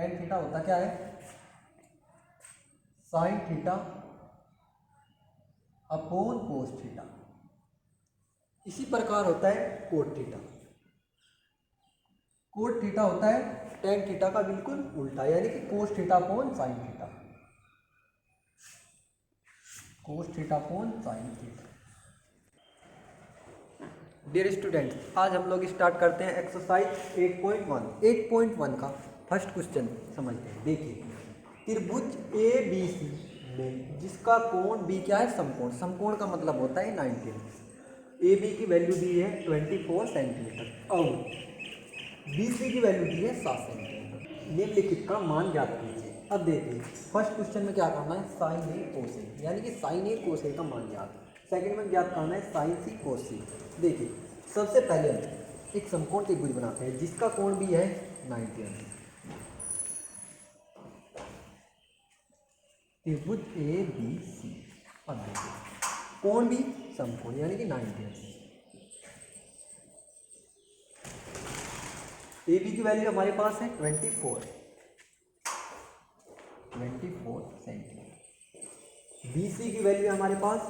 Tan theta होता क्या है, sine theta upon cos theta. इसी प्रकार होता है कोट थीटा। कोट थीटा होता है टेन थीटा का बिल्कुल उल्टा, यानी कि cos theta upon sine theta, cos theta upon sine theta. Dear students, आज हम लोग स्टार्ट करते हैं एक्सरसाइज 8.1। 8.1 का फर्स्ट क्वेश्चन समझते हैं। देखिए, त्रिभुज ए बी सी में जिसका कोण बी क्या है, समकोण। समकोण का मतलब होता है 90। ए बी की वैल्यू दी है 24 सेंटीमीटर और बी सी की वैल्यू दी है 7 सेंटीमीटर। निम्नलिखित का मान ज्ञात कीजिए। अब देखिए, फर्स्ट क्वेश्चन में क्या करना है, साइन ए कोस ए, यानी कि साइन ए कोस ए का मान ज्ञात। सेकंड में ज्ञात करना है साइन सी कोस सी। देखिए, सबसे पहले हम एक समकोण त्रिभुज बनाते हैं जिसका कोण भी है 90 अंश। त्रिभुज ए बी सी। अब देखिए, कोण भी समकोण यानी कि 90 अंश। ए बी की वैल्यू हमारे पास है 24 सेंटीमीटर। बी सी की वैल्यू हमारे पास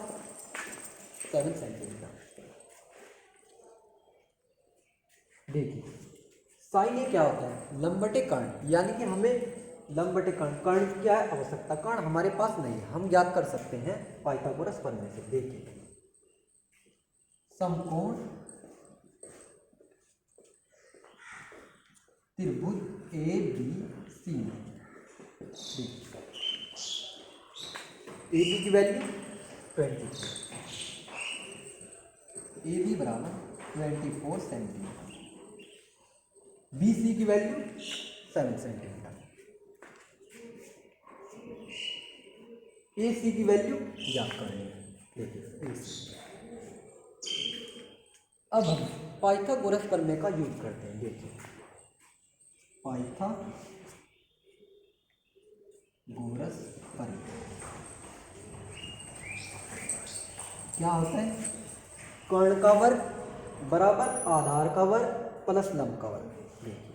7 सेंटीमीटर। देखिए, साइन ए क्या होता है, लंबटे कर्ण, यानी कि हमें लंबटे कर्ण की क्या है आवश्यकता, कर्ण हमारे पास नहीं है, हम ज्ञात कर सकते हैं पाइथागोरस प्रमेय से। देखिए, समकोण त्रिभुज ए बी सी में ए बी की वैल्यू 24, ए बी बराबर 24 सेंटीमीटर, बी सी की वैल्यू 7 सेंटीमीटर, ए सी की वैल्यू ज्ञात करनी है। देखिए, ए सी। अब हम पाइथागोरस प्रमेय का यूज करते हैं। देखिए, पाइथागोरस प्रमेय क्या होता है, कर्ण का वर्ग बराबर आधार का वर्ग प्लस लंब का वर्ग। देखिए,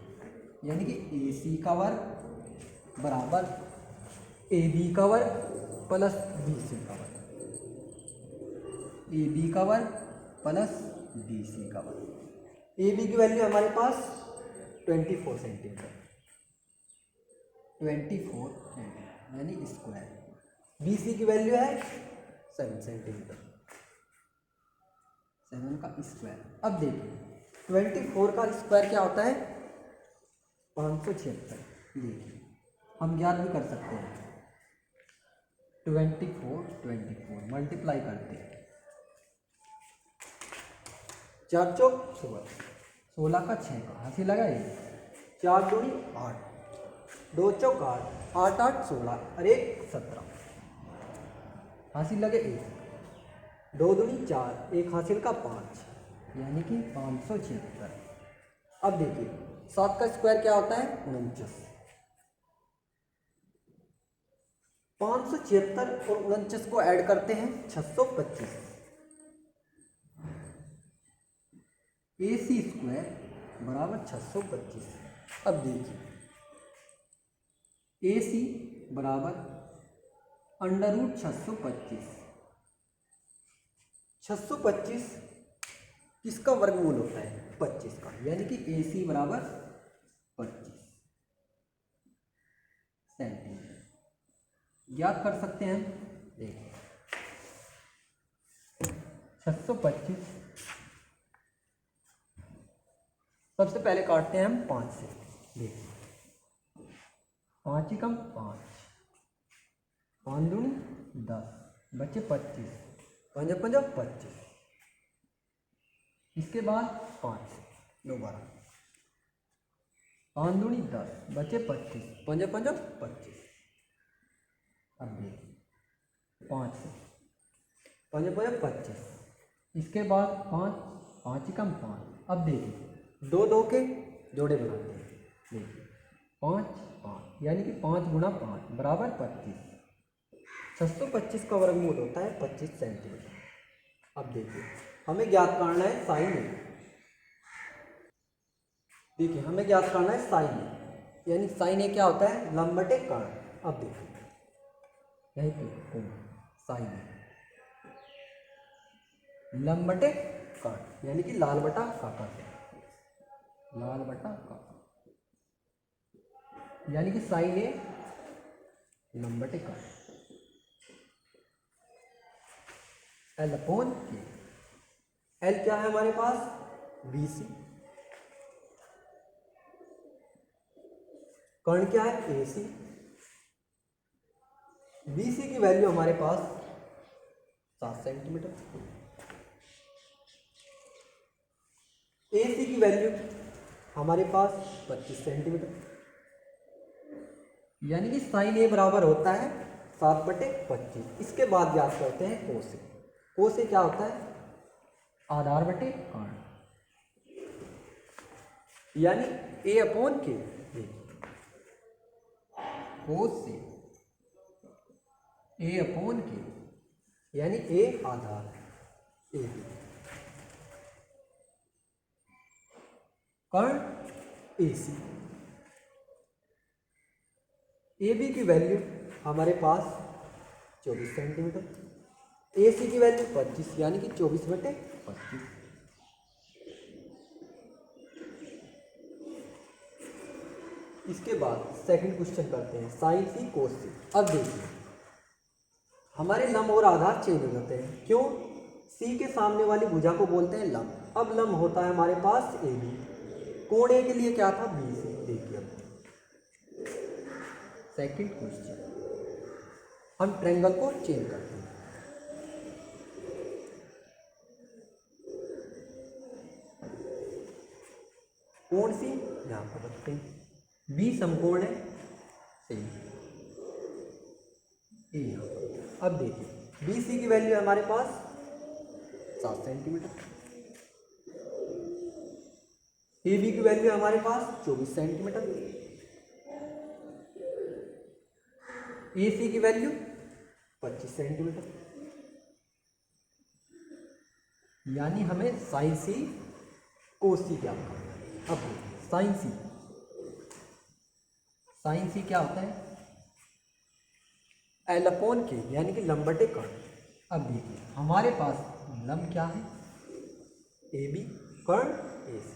यानी कि ए सी का वर्ग बराबर ए बी का वर्ग प्लस बी सी का वर्ग, ए बी का वर्ग प्लस बी सी का वर्ग। ए बी की वैल्यू हमारे पास 24 सेंटीमीटर, 24 सेंटीमीटर यानी स्क्वायर। बी सी की वैल्यू है 7 सेंटीमीटर, 7 का स्क्वायर। अब देखिए, 24 का स्क्वायर क्या होता है, 576। देखिए, हम ज्ञात भी कर सकते हैं, 24 मल्टीप्लाई करते हैं, 4 चौक 16, 16 का 6 का हासिल लगाइए, 4 दूनी 8, 2 चौक 8, 8 8 16 और 1 17 हासिल लगे 1, 2 दूनी 4, 1 हासिल का 5 यानी कि 576। अब देखिए, 7 का स्क्वायर क्या होता है, 49। 576 और 49 को ऐड करते हैं 625। ए सी स्क्वायर बराबर 625। अब देखिए, ए सी बराबर अंडर रूट 625। 625 किसका वर्गमूल होता है, 25 का, यानी कि ए सी बराबर 25 सेंटीमीटर ज्ञात कर सकते हैं। देखिए, 625 सबसे पहले काटते हैं हम 5 से। देखिए, 5 एकम 5, 5 दूनी 10, बचे 25, 5 5 25। इसके बाद 5 दोबारा, 5 दूनी 10, बचे 25, 5 5 25। अब देखिए, 5 से 5 5 25। इसके बाद 5, 5 एकम 5। अब देखिए, 2 2 के जोड़े बनाते हैं। देखिए, 5 5 यानी कि 5 गुणा 5 बराबर 25। 625 का वर्गमूल होता है 25 सेंटीमीटर। अब देखिए, हमें ज्ञात करना है साइन ए। देखिए, हमें ज्ञात करना है साइन ए। यानी साइन ए क्या होता है, लंब बटे कर्ण। अब देखो यहीं पे कोण साइन ए लंब बटे कर्ण यानी कि लाल बटा काका, लाल बटा काका, यानी कि साइन ए लंब बटे कर्ण एल अपॉन के। एल क्या है हमारे पास, बी सी, कर्ण क्या है, ए सी। बी सी की वैल्यू हमारे पास 7 सेंटीमीटर, ए सी की वैल्यू हमारे पास 25 सेंटीमीटर, यानी कि साइन ए बराबर होता है 7/25। इसके बाद याद करते हैं कोस ए। कोस ए क्या होता है, आधार बटे कर्ण, यानी ए अपॉन के। कोस से ए अपॉन के यानी ए आधार, ए बी, कर्ण ए सी। ए बी की वैल्यू हमारे पास 24 सेंटीमीटर, ए सी की वैल्यू 25 यानी कि 24/25। इसके बाद सेकंड क्वेश्चन करते हैं, साइन सी कोस सी। अब देखिए हमारे लंब और आधार चेंज हो जाते हैं, क्यों, सी के सामने वाली भुजा को बोलते हैं लंब। अब लंब होता है हमारे पास ए बी, कोण ए के लिए क्या था, बी सी। देखिए अब सेकंड क्वेश्चन, हम ट्रायंगल को चेंज करते हैं। कोण सी यहां पर रखते हैं, बी समकोण है सेम ए यहां पर। अब देखिए बी सी की वैल्यू हमारे पास 7 सेंटीमीटर, ए बी की वैल्यू हमारे पास 24 सेंटीमीटर, ए सी की वैल्यू 25 सेंटीमीटर, यानी हमें साइन सी कोस सी क्या होता है। अब साइन सी क्या होता है, एल अपॉन के यानी कि लंब बटे कर्ण। अब देखिए हमारे पास लंब क्या है, ए बी, कर्ण ए सी,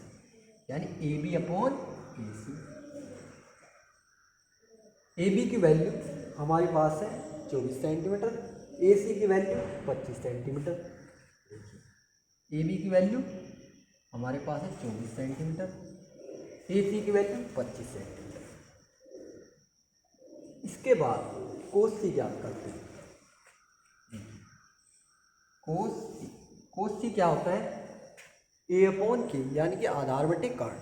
यानी A B upon A C. A B की वैल्यू हमारे पास है 24 सेंटीमीटर, ए सी की वैल्यू 25 सेंटीमीटर। ए बी की वैल्यू हमारे पास है 24 सेंटीमीटर, ए सी की वैल्यू 25 सेंटीमीटर। इसके बाद कोस सी ज्ञात करते हैं। कोस सी क्या होता है, ए अपॉन के यानी कि आधार बटे कर्ण,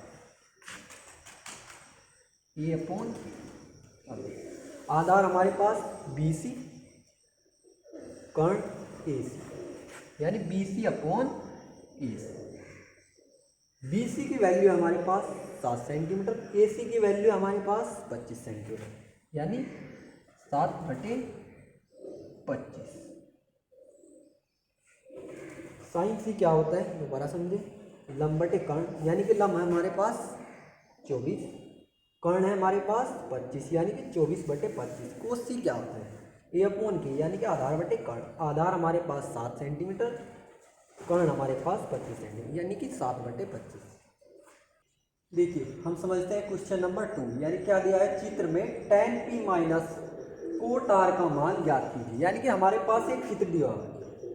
ए अपॉन के। आधार हमारे पास B C, Karna A C, यानी B C upon A C. B C की वैल्यू हमारे पास 7 सेंटीमीटर, ए सी की वैल्यू हमारे पास 25 सेंटीमीटर, यानी 7/25। साइन सी क्या होता है दोबारा समझे, लंब बटे कर्ण, यानी कि लंब है हमारे पास 24, कर्ण है हमारे पास 25 यानी कि 24/25। कोस सी क्या होता है, ए अपॉन के यानी कि आधार बटे कर्ण। आधार हमारे पास 7 सेंटीमीटर, कर्ण हमारे पास 25 सेंटीमीटर यानी कि 7/25। देखिए हम समझते हैं क्वेश्चन नंबर 2, यानी क्या दिया है चित्र में tan p minus coat r का मान ज्ञात कीजिए। यानी कि हमारे पास एक चित्र दिया है,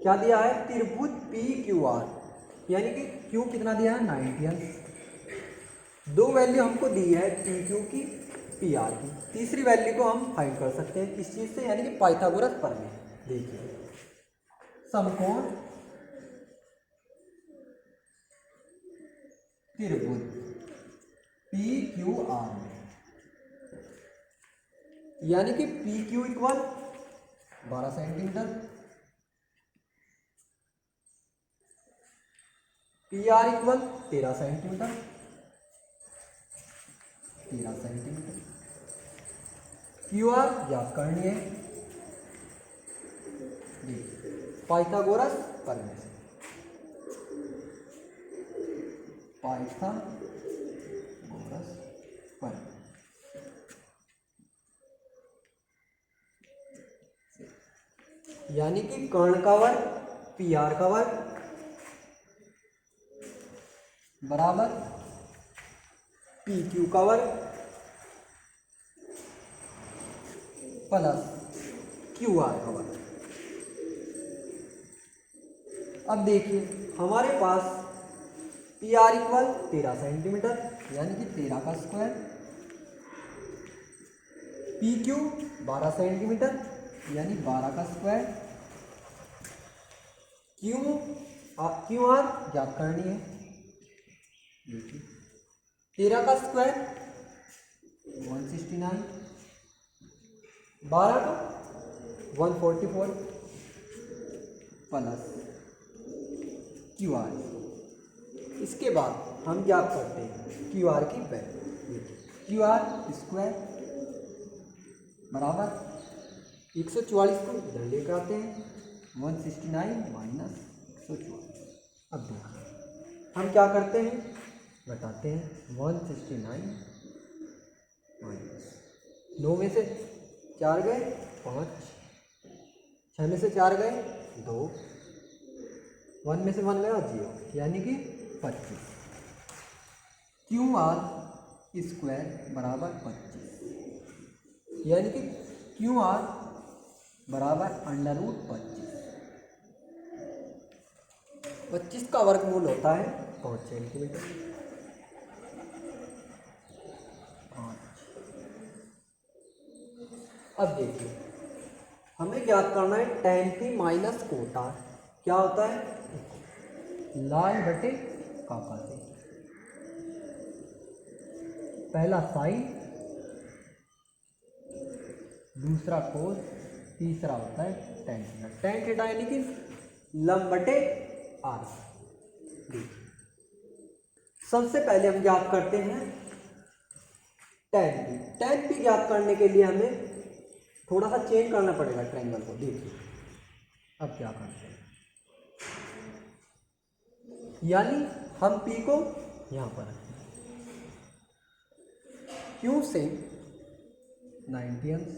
क्या दिया है, त्रिभुज पी क्यू आर, यानी कि क्यू कितना दिया है 90 अंश। दो वैल्यू हमको दी है पी क्यू की, पी आर की। तीसरी वैल्यू को हम फाइंड कर सकते हैं किस चीज से, यानी कि पाइथागोरस प्रमेय। देखिए समकोण त्रिभुज पी क्यू आर में, यानी कि P Q equal 12 centimetre, P R equal 13 centimetre, 13 centimetre. Q R ज्ञात करनी है पाइथागोरस प्रमेय से। पाइथागोरस प्रमेय यानी कि कर्ण का वर्ग पी आर का वर्ग बराबर पी क्यू का वर्ग प्लस क्यू आर का वर्ग। अब देखिए हमारे पास पी आर इक्वल 13 सेंटीमीटर यानी कि 13 का स्क्वायर, पी क्यू 12 सेंटीमीटर यानी 12 का स्क्वायर, क्यू आर ज्ञात करनी है। देखिए 13 का स्क्वायर 169, 12 का 144 प्लस क्यू आर। इसके बाद हम क्या करते हैं क्यू आर की वैल्यू, क्यू आर स्क्वायर बराबर 144 को इधर लेकर आते हैं 169 माइनस 144। अब देखिए हम क्या करते हैं बताते हैं 169 माइनस 9 में से 4 गए 5, 6 में से 4 गए 2, 1 में से 1 गया 0 यानी कि 25। क्यू आर स्क्वायर बराबर 25 यानी कि क्यू आर बराबर √25। 25 का वर्गमूल होता है 5 सेंटीमीटर। अब देखिए हमें ज्ञात करना है tan p माइनस कोटा क्या होता है, लाल बटे काका से, पहला साइन, दूसरा कोस, तीसरा होता है tan थीटा। tan थीटा यानी कि लंब बटे आर। देखिए सबसे पहले हम ज्ञात करते हैं tan p। tan p ज्ञात करने के लिए हमें थोड़ा सा चेंज करना पड़ेगा ट्रायंगल को। देखिए अब क्या करते हैं, यानी हम p को यहां पर रखें, q से 90 अंश,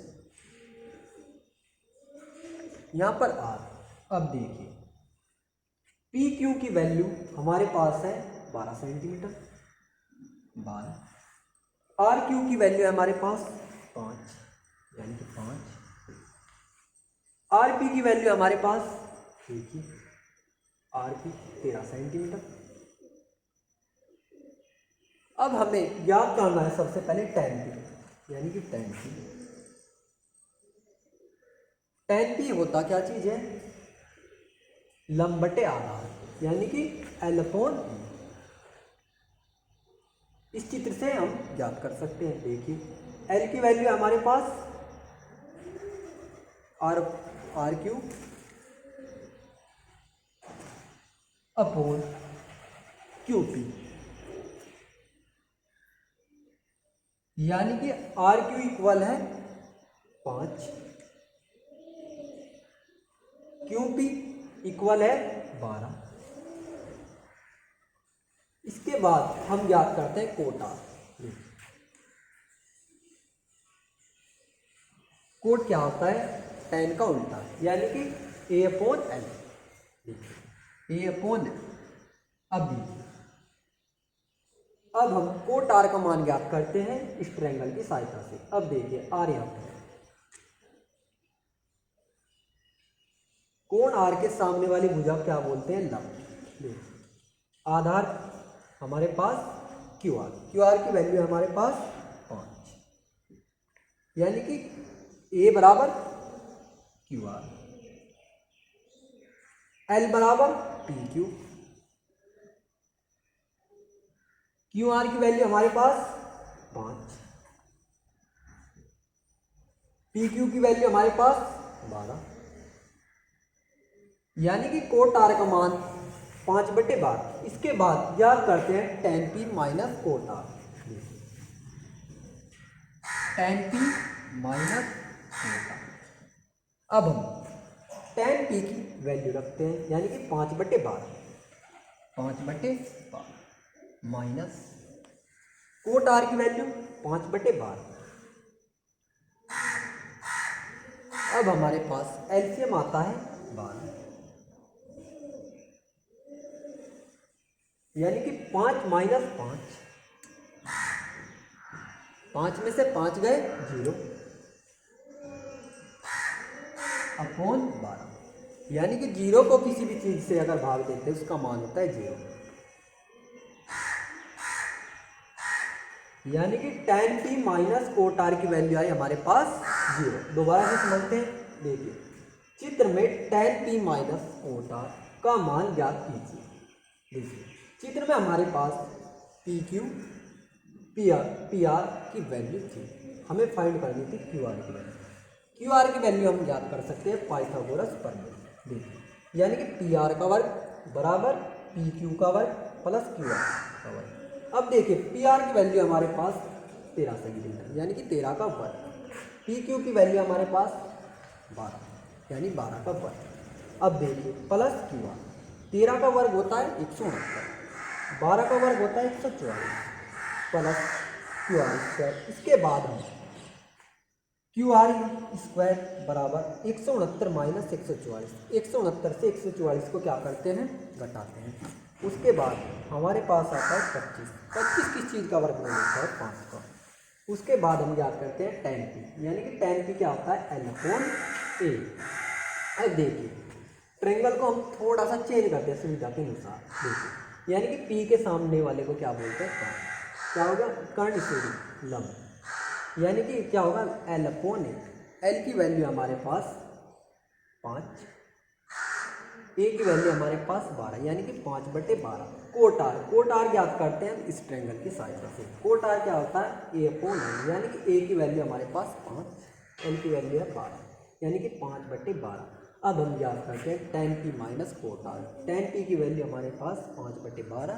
यहां पर r। अब देखिए पी क्यू की वैल्यू हमारे पास है 12 सेंटीमीटर 12, आर क्यू की वैल्यू है हमारे पास 5 यानी कि 5, आर पी की वैल्यू हमारे पास देखिए आर पी 13 सेंटीमीटर। अब हमें ज्ञात करना है सबसे पहले tan p यानी कि tan p। tan p होता क्या चीज है, लंब बटे आधार यानी कि L/E। इस चित्र से हम ज्ञात कर सकते हैं। देखिए L की वैल्यू हमारे पास R Q upon Q P यानी कि आर क्यू इक्वल है 5, क्यू पी इक्वल है 12। इसके बाद हम ज्ञात करते हैं कोट आर। कोट क्या होता है, tan का उल्टा यानी कि A/L, A/L। अब देखिए अब हम कोट आर का मान ज्ञात करते हैं इस ट्रायंगल की सहायता से। अब देखिए आर यहाँ पर कोण आर के सामने वाली भुजा क्या बोलते हैं, लंब। आधार हमारे पास क्यू आर की वैल्यू हमारे पास 5 यानी कि ए बराबर क्यू आर, एल बराबर पी क्यू। क्यू आर की वैल्यू हमारे पास 5, पी क्यू की वैल्यू हमारे पास 12 यानी कि कोट आर का मान 5/12। इसके बाद याद करते हैं tan p minus cot R, tan p minus cot R. अब हम tan p की वैल्यू रखते हैं यानी कि 5/12 माइनस कोट आर की वैल्यू 5/12 अब हमारे पास एलसीएम आता है 12, यानी कि 5 माइनस 5, 5 में से 5 गए 0 अपॉन 12, यानी कि 0 को किसी भी चीज से अगर भाग देते हैं उसका मान होता है 0, यानी कि tan p minus coat r की वैल्यू आई हमारे पास 0। दोबारा से समझते हैं, देखिए चित्र में tan p minus coat r का मान ज्ञात कीजिए। देखिए चित्र में हमारे पास पी क्यू पी आर की वैल्यू थी, हमें फाइंड करनी थी क्यू आर की वैल्यू। क्यू आर की वैल्यू हम ज्ञात कर सकते हैं पाइथागोरस प्रमेय। देखिए यानी कि पी आर का वर्ग बराबर पी क्यू का वर्ग प्लस क्यू आर का वर्ग। अब देखिए पी आर की वैल्यू हमारे पास 13 सेंटीमीटर, यानी कि 13 का वर्ग। पी क्यू की वैल्यू हमारे पास 12, यानी 12 का वर्ग। अब देखिए प्लस क्यू आर, 13 का वर्ग होता है 169, 12 का वर्ग होता है 144 प्लस क्यू आर स्क्वायर। इसके बाद हम क्यू आर स्क्वायर बराबर 169 माइनस 144, 169 से 144 को क्या करते हैं, घटाते हैं। उसके बाद हमारे पास आता है 25, 25 किस चीज़ का वर्गमूल होता है, 5 का। उसके बाद हम याद करते हैं tan p, यानी कि tan p क्या होता है, l अपॉन a। अब देखिए ट्रेंगल को हम थोड़ा सा चेंज करते हैं सुविधा के अनुसार। देखिए यानी कि p के सामने वाले को क्या बोलते हैं, कर्ण। क्या होगा, कर्ण से लंब, यानी कि क्या होगा l अपॉन a। l की वैल्यू हमारे पास 5, a की वैल्यू हमारे पास 12, यानी कि 5/12। कोट आर ज्ञात करते हैं इस ट्रेंगल की सहायता से। कोट आर क्या होता है, a अपॉन l, यानी कि a की वैल्यू हमारे पास 5, l की वैल्यू है 12, यानी कि 5/12। अब हम ज्ञात करते हैं tan p minus cot R. tan p की वैल्यू हमारे पास 5/12,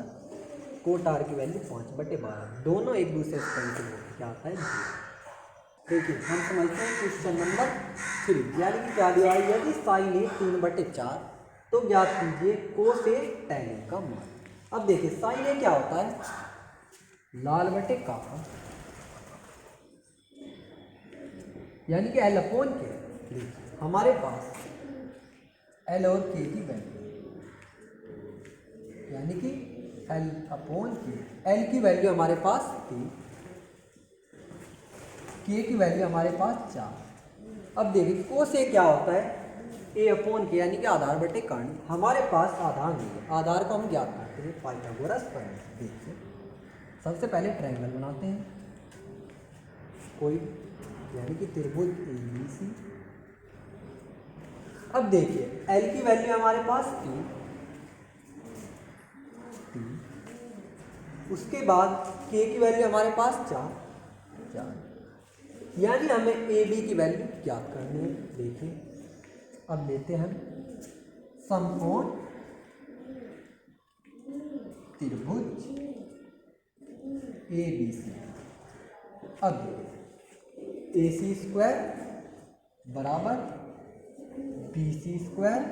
कोट आर की वैल्यू 5/12, दोनों एक दूसरे से कैंसिल होकर क्या आता है 0। देखिए हम समझते हैं क्वेश्चन नंबर 3, यानी कि क्या दिया है, यदि साइन ए 3/4 तो ज्ञात कीजिए कोस ए tan ए का मान। अब देखिए साइन ए क्या होता है, लाल बटे काला, यानी कि एल अपॉन के। हमारे पास एल और के की वैल्यू, यानी कि एल अपॉन के। एल की वैल्यू हमारे पास 3, के की वैल्यू हमारे पास 4। अब देखिए कोस ए क्या होता है, ए अपॉन के, यानी कि आधार बटे कर्ण। हमारे पास आधार नहीं है, आधार को हम ज्ञात करते हैं पाइथागोरस प्रमेय। देखिए सबसे पहले ट्रायंगल बनाते हैं कोई, यानी कि त्रिभुज ABC। अब देखिए L की वैल्यू हमारे पास 3, उसके बाद K की वैल्यू हमारे पास 4, यानी हमें AB की वैल्यू ज्ञात करनी है। देखिए अब लेते हैं समकोण त्रिभुज ABC। अब AC स्क्वायर बराबर BC square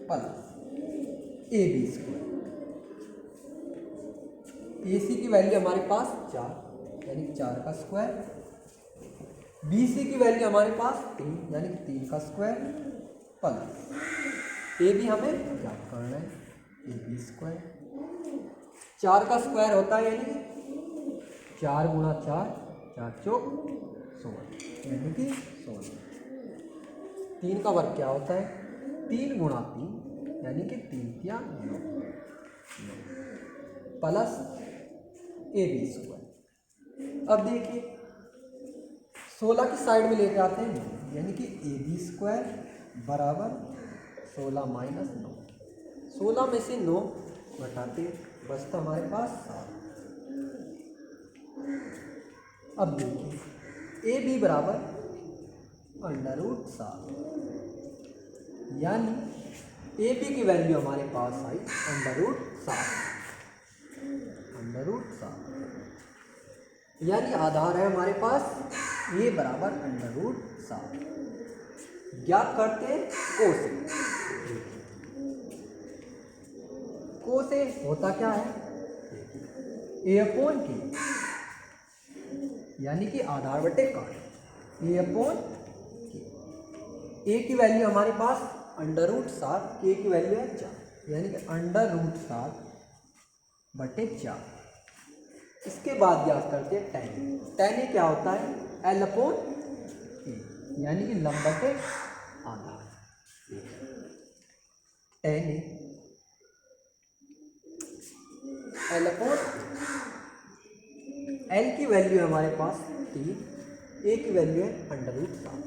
plus AB square. AC की वैल्यू हमारे पास 4, यानी 4 का स्क्वायर। BC की वैल्यू हमारे पास 3, यानी 3 का स्क्वायर प्लस AB हमें ज्ञात करना है, AB स्क्वायर। 4 का स्क्वायर होता है यानी 4 गुणा 4, 4 चौक 16, यानी कि 16। 3 का वर्ग क्या होता है, 3 गुणा 3, यानी कि 3 या 9 प्लस AB स्क्वायर। अब देखिए 16 की साइड में लेके आते हैं 9, यानी कि AB स्क्वायर बराबर 16 माइनस 9। 16 में से 9 घटाते बचता हमारे पास 7। अब देखिए AB बराबर √7, यानी AB की वैल्यू हमारे पास आई √7, यानी आधार है हमारे पास ये बराबर √7। ज्ञात करते हैं कोसे होता क्या है, ए अपॉन के, यानी कि आधार बटे कर्ण। ए अपॉन ए की वैल्यू हमारे पास √7, के की वैल्यू है 4, यानी कि √7 बटे 4। इसके बाद ज्ञात करते हैं tan। tan ए क्या होता है? L/A, यानी कि लंब बटे आधार। tan ए L/, L की वैल्यू है हमारे पास 3, ए की वैल्यू है √7,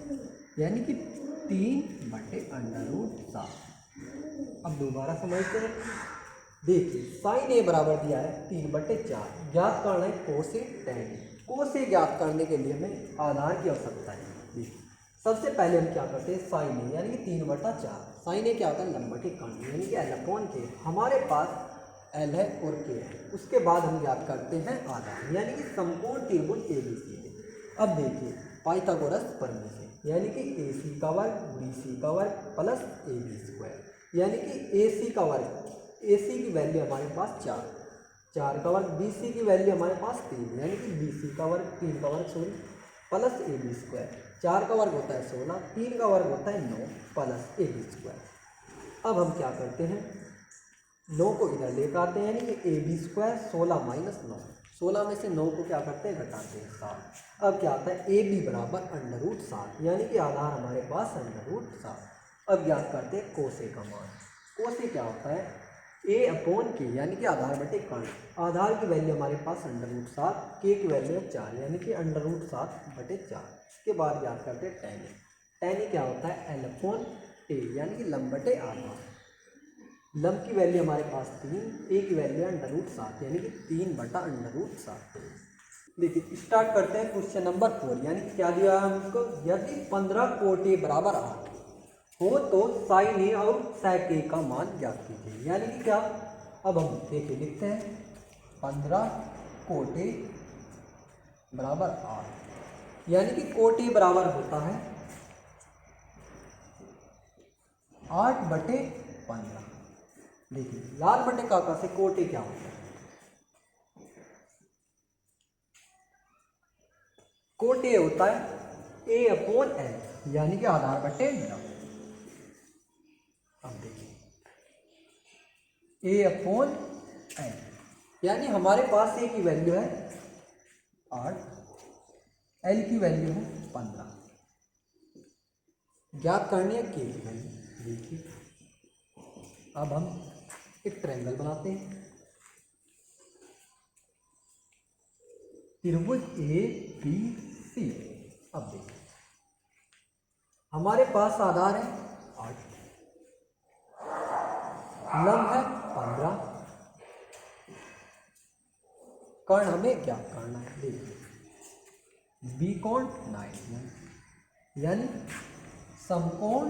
यानी कि 3 बटे √7। अब दोबारा समझते हैं। देखिए साइन ए बराबर दिया है 3 बटे 4, ज्ञात करना है कोस ए tan ए। कोस ए ज्ञात करने के लिए हमें आधार की आवश्यकता है। देखिए सबसे पहले हम क्या करते हैं, साइन ए यानी कि 3 बटा 4। साइन ए क्या होता है? लंब बटे कर्ण, यानी कि L/K। हमारे पास L है और K है। उसके बाद हम ज्ञात करते हैं आधार, यानी कि समकोण त्रिभुज ABC के। अब देखिए पाइथागोरस प्रमेय से, यानी कि AC का वर्ग BC का वर्ग प्लस AB स्क्वायर, यानी कि AC का वर्ग, AC की वैल्यू हमारे पास 4, 4 का वर्ग, BC की वैल्यू हमारे पास 3, यानी कि BC का वर्ग 3 का वर्ग सॉरी प्लस AB स्क्वायर। 4 का वर्ग होता है 16, 3 का वर्ग होता है 9 प्लस AB स्क्वायर। अब हम क्या करते हैं, 9 को इधर लेकर आते हैं, यानी कि AB स्क्वायर 16 माइनस 9, 16 में से 9 को क्या करते हैं? घटाते हैं 7। अब क्या आता है? AB बराबर √7, यानी कि आधार हमारे पास √7। अब ज्ञात करते हैं कोस ए का मान। कोस ए क्या होता है? A/K, यानी कि आधार बटे कर्ण। आधार की वैल्यू हमारे पास √7, के की वैल्यू है 4, यानी कि √7 बटे 4। इसके बाद ज्ञात करते हैं tan ए। tan ए क्या होता है? L/A, यानी कि लंब बटे आधार। लंब की वैल्यू हमारे पास 3, ए की वैल्यू है √7, यानी कि 3 बटा √7। देखिए स्टार्ट करते हैं क्वेश्चन नंबर 4, यानी कि क्या दिया है हमको? यदि 15 कोट ए बराबर 8 हो तो साइन ए और सेक ए का मान ज्ञात कीजिए, यानी कि क्या? अब हम देखिए लिखते हैं 15 कोट ए बराबर 8, यानी कि कोट ए बराबर होता है 8 बटे 15। देखिए लाल बटे काका से कोट ए क्या होता है? कोट ए होता है A/L, यानी कि आधार बटे लंब। अब देखिए A/L, यानी हमारे पास ए की वैल्यू है 8, L की वैल्यू है 15, ज्ञात करनी है के की वैल्यू। देखिए अब हम एक ट्रायंगल बनाते हैं, त्रिभुज ABC। अब देखिए हमारे पास आधार है 8, लंब है 15, कर्ण हमें क्या करना है? देखिए बी कोण 90, यानी समकोण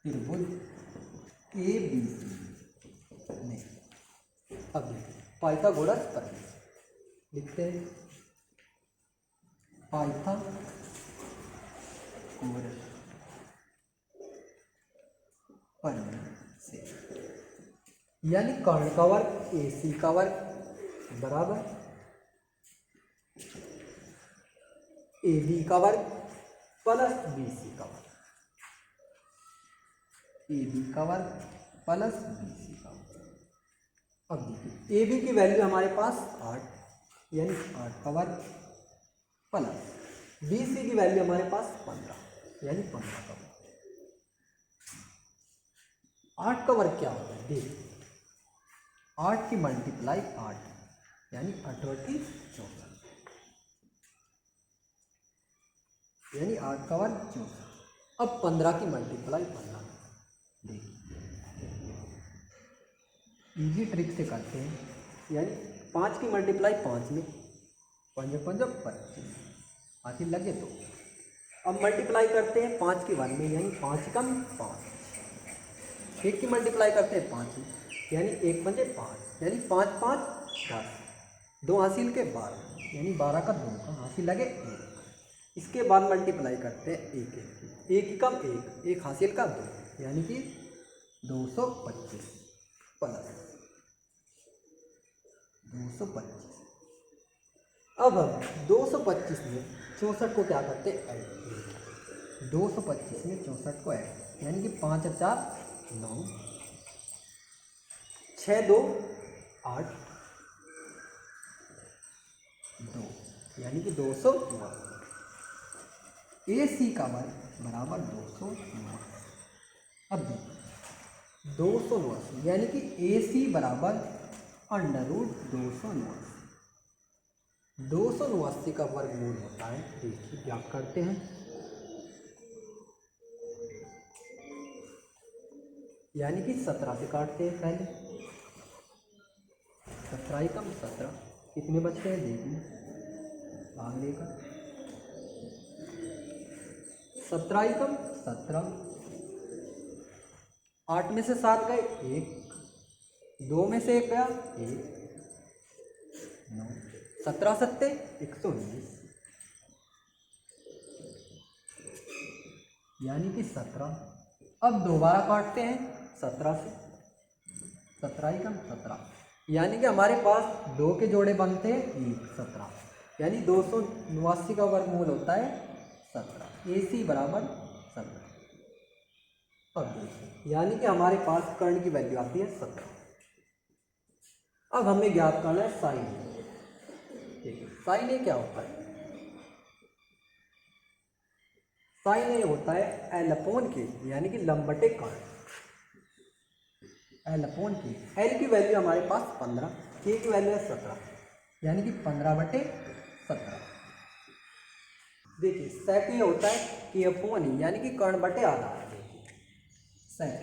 त्रिभुज ABC में। अब देखिए पाइथागोरस प्रमेय लिखते हैं, पाइथागोरस प्रमेय से, यानी कर्ण का वर्ग AC का वर्ग बराबर AB का वर्ग प्लस BC का वर्ग, AB का वर्ग प्लस BC का वर्ग। अब देखिए AB की वैल्यू हमारे पास 8, यानी 8 का वर्ग प्लस BC की वैल्यू हमारे पास 15, यानी 15 का वर्ग। 8 का वर्ग क्या होता है? देखिए 8 की मल्टीप्लाई 8, यानी 8 बटे 14, यानी 8 का वर्ग 14। अब 15 की मल्टीप्लाई 15, देखिए इजी ट्रिक से करते हैं, यानी 5 की मल्टीप्लाई 5 में, 5 5 25, आखिर लगे तो। अब मल्टीप्लाई करते हैं 5 की 1 में, यानी 5 कम 5। 1 की मल्टीप्लाई करते हैं 5 में, यानी 1 पंजे 5, यानी 5 5 10, 2 हासिल के 12, यानी 12 का 2 का हासिल लगे 1। इसके बाद मल्टीप्लाई करते हैं 1 1 1 कम 1, 1 हासिल का 2, यानी कि 225 प्लस 225। अब हम 225 में 64 को क्या करते ऐड, 225 में 64 को ऐड, यानी कि 5 और 4 9, 6 2 8 2, यानी कि 209। AC का वर्ग बराबर 209। अब देखिए 289 यानी कि AC बराबर √289। 289 का वर्गमूल होता है, देखिए क्या करते हैं, यानी कि 17 से काटते हैं पहले, 17 कम 17, कितने बचते हैं देखिए, भाग लेकर 17 कम 17, 8 में से 7 गए 1, 2 में से 1 गया 1, 9, 17 सत्ते 119, यानी कि 17। अब दोबारा काटते हैं 17 से, 17 कम 17, यानी कि हमारे पास 2 के जोड़े बनते हैं 1, 17, यानी 289 का वर्गमूल होता है 17। AC बराबर 17। अब देखिए यानी कि हमारे पास कर्ण की वैल्यू आती है 17। अब हमें ज्ञात करना है साइन ए। ठीक है, साइन ए क्या होता है, साइन ए होता है L/K, यानी कि लंबटे कर्ण, L/K। L की वैल्यू हमारे पास 15, K की वैल्यू है 17, यानी कि 15/17। देखिए सेक ये होता है K/E, यानी कि कर्ण बटे आधा। सेक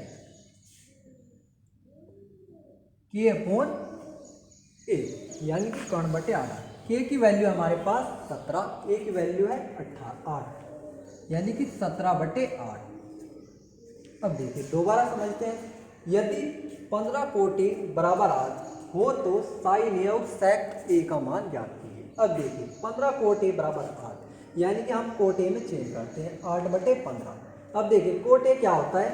K/A, यानी कि कर्ण बटे आधा। K की वैल्यू हमारे पास 17, A की वैल्यू है 8, यानी कि 17/8। अब देखिए दोबारा समझते हैं, यदि 15 कोटि बराबर 8 हो तो साइन ए और सेक ए का मान ज्ञात कीजिए। अब देखिए 15 कोटि बराबर 8, यानी कि हम कोटे में चेंज करते हैं 8/15। अब देखिए कोटे क्या होता है,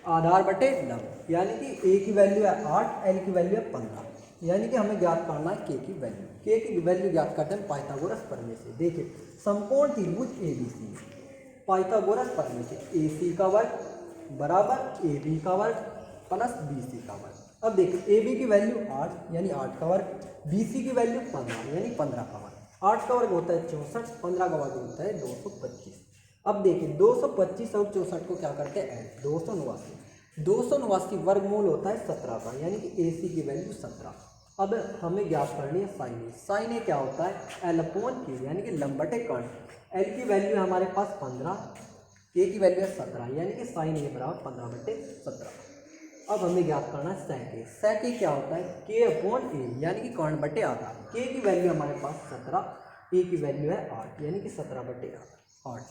आधार बटे लंब, यानी कि ए की वैल्यू है 8, एल की वैल्यू है 15, यानी कि हमें ज्ञात करना है के की वैल्यू। के की वैल्यू ज्ञात करते हैं पाइथागोरस प्रमेय से। देखिए समकोण त्रिभुज ABC, पाइथागोरस प्रमेय से AC का वर्ग बराबर AB का वर्ग प्लस BC का वर्ग। अब देखिए AB की वैल्यू 8, यानी 8 का वर्ग, BC की वैल्यू 15, यानी 15 का वर्ग। 8 का वर्ग होता है 64, 15 का वर्ग होता है 225। अब देखिए 225 और 64 को क्या करते हैं ऐड, 289 वर्गमूल होता है 17 का, यानी कि AC की वैल्यू 17। अब हमें ज्ञात करनी है साइन ए। साइन ए क्या होता है L/K, यानी कि लंबटे कर्ण। L की वैल्यू है हमारे पास 15, K की वैल्यू है 17, यानी कि साइन ए बराबर 15/17। अब हमें ज्ञात करना है सेक ए। सेक ए क्या होता है K/A, यानी कि कर्ण बटे आधा। K की वैल्यू हमारे पास 17, A की वैल्यू है 8, यानी कि 17/8।